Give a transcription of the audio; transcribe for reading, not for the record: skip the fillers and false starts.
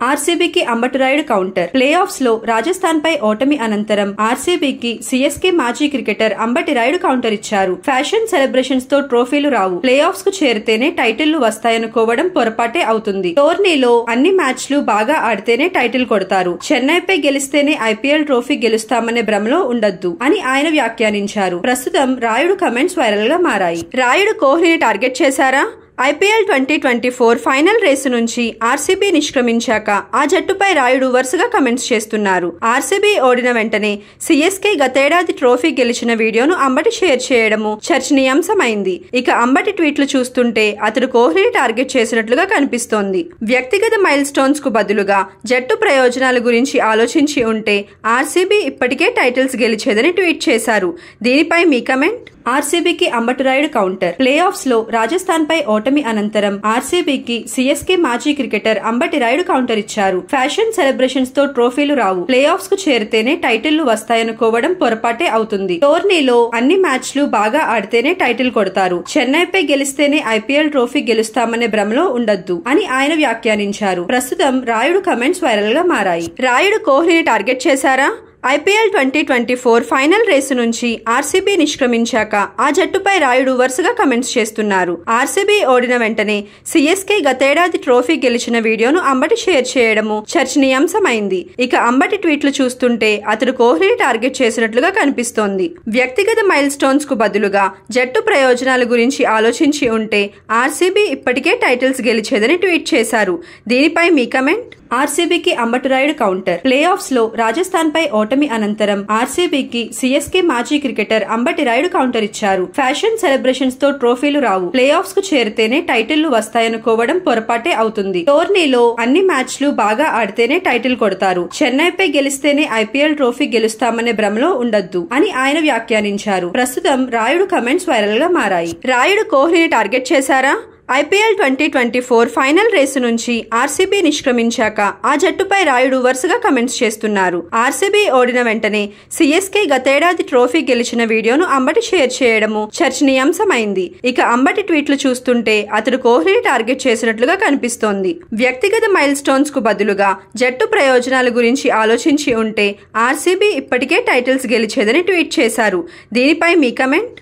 ఆర్సీబీకి అంబటిరాయుడు counter. Play offs లో రాజస్థాన్ పై ఓటమి అనంతరం ఆర్సీబీకి సీఎస్కే మాజీ క్రికెటర్ అంబటిరాయుడు కౌంటర్ ఇచ్చారు. ఫ్యాషన్ సెలబ్రేషన్స్ తో ట్రోఫీలు రావు, ప్లే ఆఫ్స్ కు చేరితేనే టైటిళ్లు వస్తాయనుకోవడం పొరపాటే అవుతుంది. టోర్నీలో అన్ని మ్యాచ్లు బాగా ఆడితేనే టైటిల్ కొడతారు. చెన్నైపై గెలిస్తేనే ఐపీఎల్ ట్రోఫీ గెలుస్తామనే భ్రమలో ఉండొద్దు అని ఆయన వ్యాఖ్యానించారు. ప్రస్తుతం రాయుడు కమెంట్స్ వైరల్ గా మారాయి. రాయుడు కోహ్లీని టార్గెట్ చేశారా? ఐపీఎల్ 2024 ఫైనల్ రేసు నుంచి ఆర్సీబీ నిష్క్రమించాక ఆ జట్టుపై రాయుడు వరుసగా కమెంట్స్ చేస్తున్నారు. ఆర్సీబీ ఓడిన వెంటనే సీఎస్కే గతేడాది ట్రోఫీ గెలిచిన వీడియోను అంబటి షేర్ చేయడము చర్చనీయాంశమైంది. ఇక అంబటి ట్వీట్లు చూస్తుంటే అతడు కోహ్లీని టార్గెట్ చేసినట్లుగా కనిపిస్తోంది. వ్యక్తిగత మైల్ స్టోన్స్ కు బదులుగా జట్టు ప్రయోజనాల గురించి ఆలోచించి ఉంటే ఆర్సీబీ ఇప్పటికే టైటిల్స్ గెలిచేదని ట్వీట్ చేశారు. దీనిపై మీ కమెంట్? ఆర్సీబీకి అంబటిరాయుడు కౌంటర్. ప్లే ఆఫ్స్ లో రాజస్థాన్ పై ఓటమి అనంతరం ఆర్సీబీకి సీఎస్కే మాజీ క్రికెటర్ అంబటిరాయుడు కౌంటర్ ఇచ్చారు. ఫ్యాషన్ సెలబ్రేషన్స్ తో ట్రోఫీలు రావు, ప్లే ఆఫ్స్ కు చేరితేనే టైటిళ్లు వస్తాయనుకోవడం పొరపాటే అవుతుంది. టోర్నీలో అన్ని మ్యాచ్లు బాగా ఆడితేనే టైటిల్ కొడతారు. చెన్నైపై గెలిస్తేనే ఐపీఎల్ ట్రోఫీ గెలుస్తామనే భ్రమలో ఉండొద్దు అని ఆయన వ్యాఖ్యానించారు. ప్రస్తుతం రాయుడు కమెంట్స్ వైరల్ గా మారాయి. రాయుడు కోహ్లీని టార్గెట్ చేశారా? ఐపీఎల్ 2024 ఫైనల్ రేసు నుంచి ఆర్సీబీ నిష్క్రమించాక ఆ జట్టుపై రాయుడు వరుసగా కమెంట్స్ చేస్తున్నారు. ఆర్సీబీ ఓడిన వెంటనే సీఎస్కే గతేడాది ట్రోఫీ గెలిచిన వీడియోను అంబటి షేర్ చేయడము చర్చనీయాంశమైంది. ఇక అంబటి ట్వీట్లు చూస్తుంటే అతడు కోహ్లీని టార్గెట్ చేసినట్లుగా కనిపిస్తోంది. వ్యక్తిగత మైల్ స్టోన్స్ కు బదులుగా జట్టు ప్రయోజనాల గురించి ఆలోచించి ఉంటే ఆర్సీబీ ఇప్పటికే టైటిల్స్ గెలిచేదని ట్వీట్ చేశారు. దీనిపై మీ కమెంట్? ఆర్సీబీకి అంబటిరాయుడు కౌంటర్. ప్లే ఆఫ్స్ లో రాజస్థాన్ పై ఓటమి అనంతరం ఆర్సీబీకి సీఎస్కే మాజీ క్రికెటర్ అంబటిరాయుడు కౌంటర్ ఇచ్చారు. ఫ్యాషన్ సెలబ్రేషన్స్ తో ట్రోఫీలు రావు, ప్లే ఆఫ్స్ కు చేరితేనే టైటిళ్లు వస్తాయనుకోవడం పొరపాటే అవుతుంది. టోర్నీలో అన్ని మ్యాచ్లు బాగా ఆడితేనే టైటిల్ కొడతారు. చెన్నైపై గెలిస్తేనే ఐపీఎల్ ట్రోఫీ గెలుస్తామనే భ్రమలో ఉండొద్దు అని ఆయన వ్యాఖ్యానించారు. ప్రస్తుతం రాయుడు కమెంట్స్ వైరల్ గా మారాయి. రాయుడు కోహ్లీని టార్గెట్ చేశారా? ఐపీఎల్ 2024 ఫైనల్ రేసు నుంచి ఆర్సీబీ నిష్క్రమించాక ఆ జట్టుపై రాయుడు వరుసగా కమెంట్స్ చేస్తున్నారు. ఆర్సీబీ ఓడిన వెంటనే సీఎస్కే గతేడాది ట్రోఫీ గెలిచిన వీడియోను అంబటి షేర్ చేయడము చర్చనీయాంశమైంది. ఇక అంబటి ట్వీట్లు చూస్తుంటే అతడు కోహ్లీని టార్గెట్ చేసినట్లుగా కనిపిస్తోంది. వ్యక్తిగత మైల్ స్టోన్స్ కు బదులుగా జట్టు ప్రయోజనాల గురించి ఆలోచించి ఉంటే ఆర్సీబీ ఇప్పటికే టైటిల్స్ గెలిచేదని ట్వీట్ చేశారు. దీనిపై మీ కమెంట్?